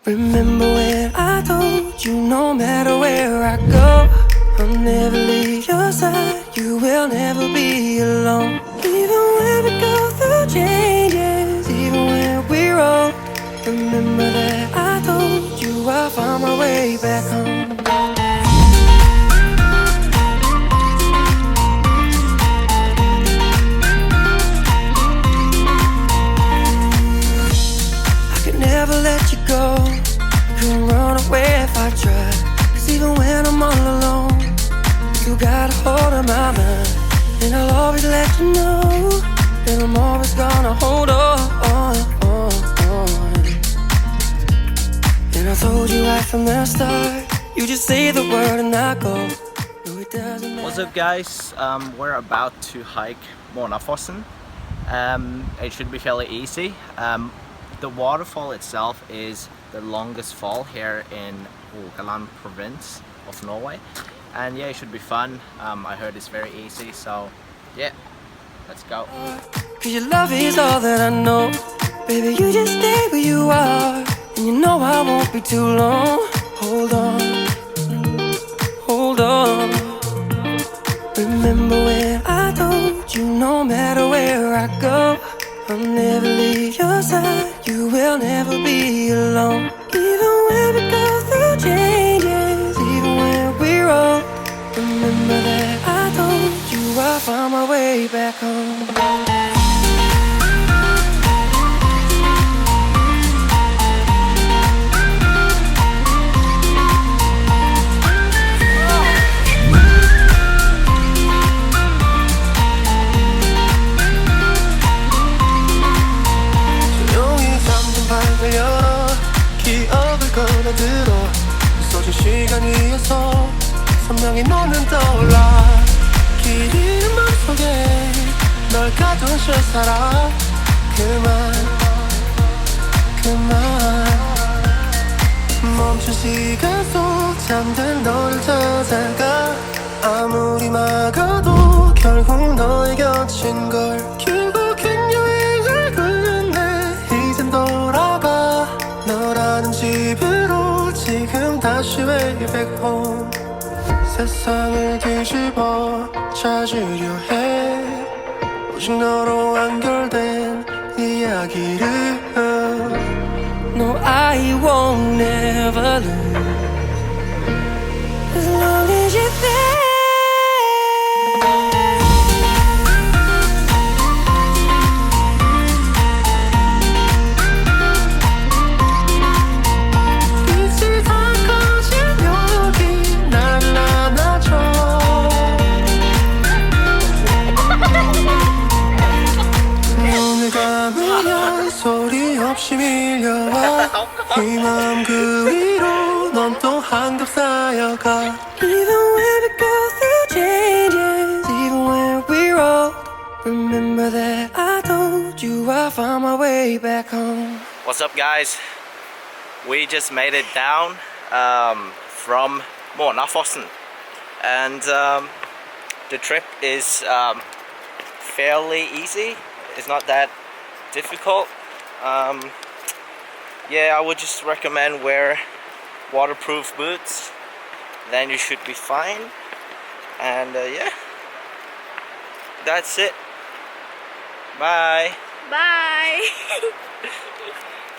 Remember when I told you no matter where I go, I'll never leave your side, you will never be alone. Even when we go through changes, even when we're old, remember that I told you I'll find my way back home. I could never let you go, couldn't run away if I tried. Cause even when I'm all alone, you got a hold of my mind. And I'll always let you know that I'm always gonna hold on. And I told you right from the start, you just say the word and I go. No, it doesn't matter. What's up guys, we're about to hike Månafossen. It should be fairly easy. The waterfall itself is the longest fall here in Rogaland province of Norway, and yeah, it should be fun. I heard it's very easy, so yeah, let's go. Cause your love is all that I know. Baby, you just stay where you are, and you know I won't be too long. Hold on, hold on. Remember when I told you no matter where I go, I'll never leave your side, you will never be alone. Even when we go through changes, even when we're old, remember that I told you I'll find my way back home. 기억을 걸어들어 있어준 시간 위에서 선명히 너는 떠올라. 길이는 맘속에 널 가둔 채 살아. 그만 멈춘 시간 속 잠든 너를 찾아가. 아무리 막아도 결국 너의 곁인 걸. 결국엔 여행을 끝내 이젠 돌아가. 너라는 집으로 지금 다시 way back home. 세상을 뒤집어 찾으려 해. 오직 너로 연결된 이야기를. No, I won't never lose as long as you're there. 소리 없이 밀려와. 이 마음 그 위로 넌 또 한겹 쌓여가. Even when we go through changes, even when we're old, remember that I told you I'll find my way back home. What's up guys? We just made it down from Månafossen, and the trip is fairly easy. It's not that difficult. Yeah, I would just recommend wear waterproof boots, then you should be fine. And yeah, that's it. Bye. Bye.